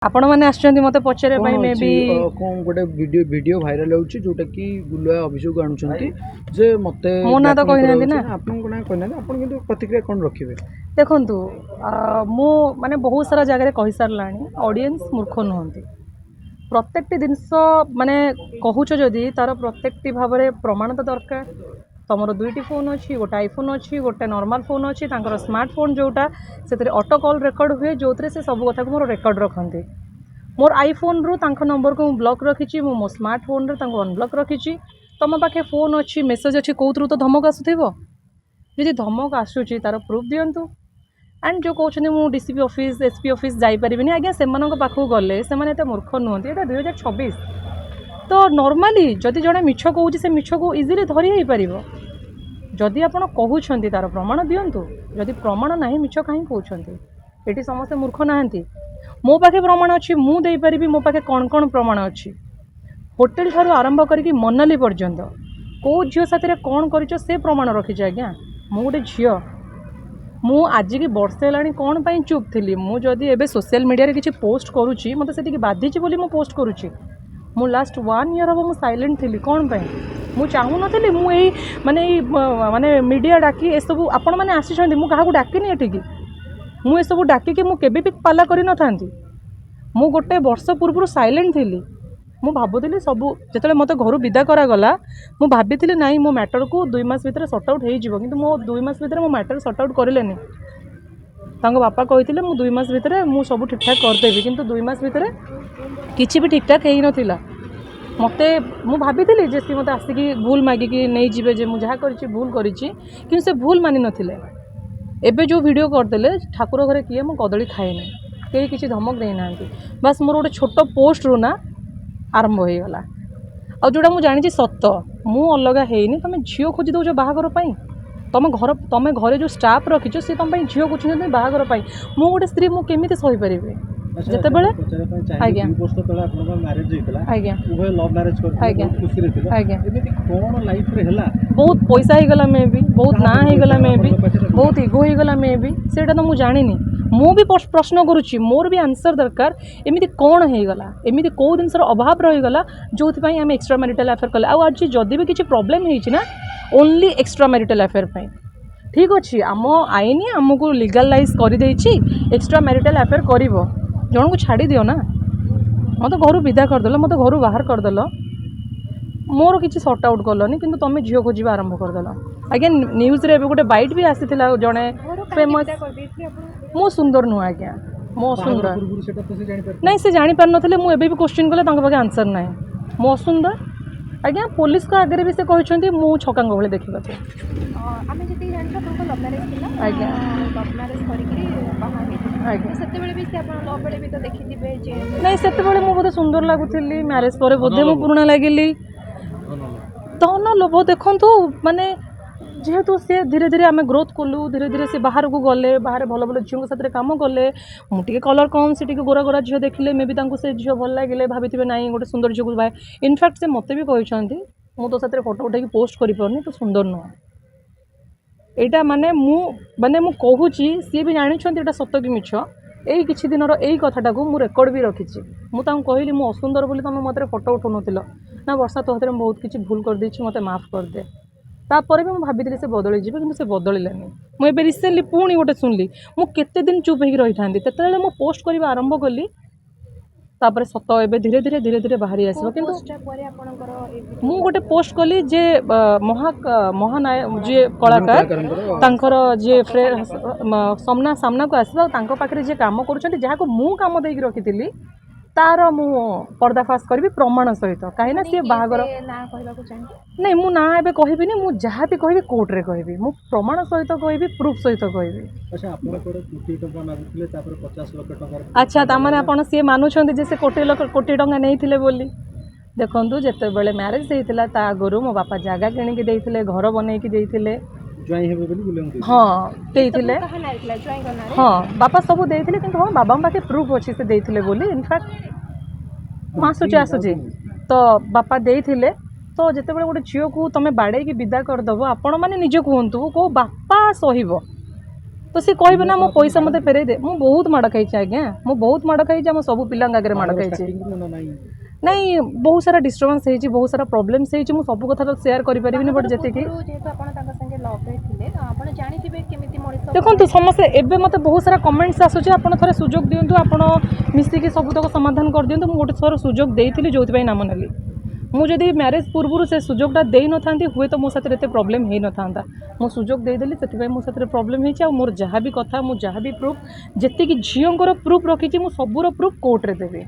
आपण मैंने आसुँच मत पचारे मे बी कौन गोटे वीडियो भाइराल होउछि जोटा कि गुलुआ अभियोग आणुछंती जे मते मो ना तो कहि ना आपन कोना कहना आपन किंतु प्रतिक्रिया कोन रखिबे देखंतु मो माने बहुत सारा जगह कहि सारलानी ऑडियंस मूर्ख नुहंती प्रत्येकटी जिनस माने कहूछ जदि तार प्रत्येकटी भाव में प्रमाण तो दरकार तुमर दुईटी फोन अच्छी गोटे आईफोन अच्छी गोटे नॉर्मल फोन अच्छी तांकर स्मार्टफोन जोटा से ऑटो कॉल रेकर्ड हुए जो से सब कथा को मोर रेकर्ड रखती मोर आईफोन रु तांको नंबर को ब्लॉक रखी मो स्मार्टफोन रे तांको अनब्लॉक रखी तुम पाखे फोन अच्छी मेसेज अच्छी कौतर तो धमक आसुव जी धमक आसूँ तार प्रूफ दिंतु एंड जो कहते हैं मुझे डीसीपी ऑफिस एसपी ऑफिस जापरि आज्ञा से पाखक गले से मूर्ख नुहत यहाँ 2026 तो नॉर्मली जदि जड़े मिछ कौच से मिछ को इजिली धरी पार जदि आप कहते तार प्रमाण दिंतु जदि प्रमाण ना मिछ कहीं कहते ये समस्ते मूर्ख नहांती मो पाखे प्रमाण अच्छी मुझे पारि मो पाखे कौन कौन प्रमाण अच्छी होटेल ठारू आरंभ करके मनाली पर्यंत कौ झील साथी कौन कर से प्रमाण रखी आज्ञा मु गोटे झील मु आज की वर्षे है कौन पाई चुप थी मुझे एवं सोशल मीडिया किसी पोस्ट करुँची मत से बाधिची बोली मु पोस्ट करुँची मु लास्ट 1 ईयर हम साइलेंट थी कौन पाई मु चाहू नी मुझे माने माने मीडिया डाकी ए सब आपण मैंने आसी क्या डाकिनी एठिकी मुझे सब डाकिकी मुझे भी पाला कर मु गोटे वर्ष पूर्व साइलेंट थी मु भावुली सब जो मत घर विदा करागला मु भाभी ना मो मैटर को 2 मास भितर सर्ट आउट हो मो 2 मास भितर मो मैटर सर्ट आउट करें बापा कहते मु 2 मास भितर मु सब ठीक ठाक करदेवी किंतु 2 मास भितर किसी भी ठीक ठाक हो नाला मत मु भाभी जे सी मत आसिकी भूल मागिकी नहीं जीवे जे मुझे कर भूल करी से भूल मानि नथिले एबे जो वीडियो करदेले ठाकुर घरे किए मु कदली खाएनी कहीं किसी धमक देना बस मोर गोटे छोट पोस्ट रू ना आरंभ हो गला आ जोड़ा मुझे जानी सत मु अलग है तुम झील खोजी दौच बाहागर तुम घरे जो स्टाफ रखीच सी तुम झील खोज बाहागर मु गोटे स्त्री मुझे सही पारि जिते आज्ञा आज्ञा आज्ञा बहुत पैसा हो गला मे भी बहुत ना हो गला मे भी बहुत इगो हो गला मे भी सेटा तो मुझे जानी मु भी प्रश्न करुच्ची मोर भी आंसर दरकार एमती कौन हो गला एमती कौ जिनसर अभाव रहीगला जो आम एक्सट्रा मैरिटल अफेयर कले आज जदि भी किसी प्रोब्लेम होना ओनली एक्सट्रा मैरिटल अफेयर पे ठीक अच्छे आम आईन आमको लीगलाइज कर एक्सट्रा मैरिटल अफेयर कर जन को छाड़ी दियो ना मत घर विदा करदेल मत घर बाहर करदेल मोर किसी सर्ट आउट कलनी कि तुम झील खोजा आरंभ करदेल आज्ञा न्यूज रे गोटे बाइट भी आसी जड़े फेमस मो सुंदर नुह आज्ञा मो सुंदर नहीं से जानी पार नथिले मु एबे भी क्वेश्चन कले तांका पाखे आंसर ना मो सुंदर आज्ञा पुलिस को आगे भी से कहते मु छकांग भाई देखा आज्ञा नहीं से बोधे सुंदर लगुली मैरेज पर बोधे मु पुराणा लगिली धन लोभ देखु माने जेहेतु सी धीरे धीरे आम ग्रोथ कलु धीरे धीरे से बाहर को गले बाहर भल भल झील साथ कम कले मुझे कलर कम से गोरा गोरा झील देखिले मे भी से झील भल लगे भाभी ना गोटे सुंदर झील को भाई इनफैक्ट से मत भी कहते मु तो साथ फोटो उठे पोस्ट करें तो सुंदर नुह यहाँ माने मु कहूँ सी भी जानते सत कि मिछ यही किसी दिन यही कथाटा को रेकर्ड भी रखी मुझे कहली मु असुंदर बोली तुम मत फोटो उठाऊन ना वर्षा तो हाथ में बहुत किसी भूल कर देछि मत माफ कर दे तापर भी मुझे से बदली जी कि बदलानी मुझे रिसेंटली पुणी गोटे शुणिली मुझे दिन चुप हो रही था मु पोस्ट करने आरंभ कली तापर सत ए धीरे धीरे धीरे धीरे बाहरी आसो कि मु गोटे पोस्ट कली जे महानायक जी कलाकार तांकर जे सामना सामना को आसो पाखे जे काम कर मु काम देकी रखी तार मु पर्दाफाश करी प्रमाण सहित कहीं सी बाहागर नहीं मु ना एबे कहबी मु जहाँ भी कहबी कोर्ट रे कहबी मु प्रमाण सहित कहबी प्रूफ सहित कहबी अच्छा तामाने आपण सी मानुछंती जे से कोटी टंका नहीं बोली देखंतु जेते बेले मैरिज होइतिला ता आगरु मो बापा जागा किणी के देइथिले घर बनै के देइथिले हाँ देइथिले हाँ बापा सब देइथिले किंतु हाँ बाबा पाखे प्रूफ अच्छी से देइथिले बोली इनफैक्ट आसुची आसुची तो बापा देइथिले तो जिते बड़े गोटे झील को तुम बाड़े की विदा करदेव आपण मैंने निजे कहतु कौ बापा सहब तो सी कहबे ना मो पैसा मते फेरे दे मु बहुत माड़ खाई आज्ञा मु बहुत माड़ खाई आम सब पिला आगे माड़ खाई नहीं बहुत सारा डिस्टर्बेंस है बहुत सारा प्रॉब्लम्स है मु सब कथा शेयर कर पारिबिनी बट जति कि देखो समस्ते एबे मते बहुत सारा कमेंट्स आसुचे आपण थरे सुजोग दियंतु आपण मिसिकी सब तक समाधान कर दियंतु मु गोटे थोर सुजोग देइथिली जोथि पई नाम नेली मु जदि मैरिज पूर्व से सुजोगटा दे न था हुए तो मो साथ प्रॉब्लम हो न था मो सुजोग देदेली से मो साथ प्रॉब्लम हो मोर जहाँ भी कथा मु जहाँ भी प्रूफ जी झीर प्रूफ रखी सबूर प्रूफ कोर्टे देवी।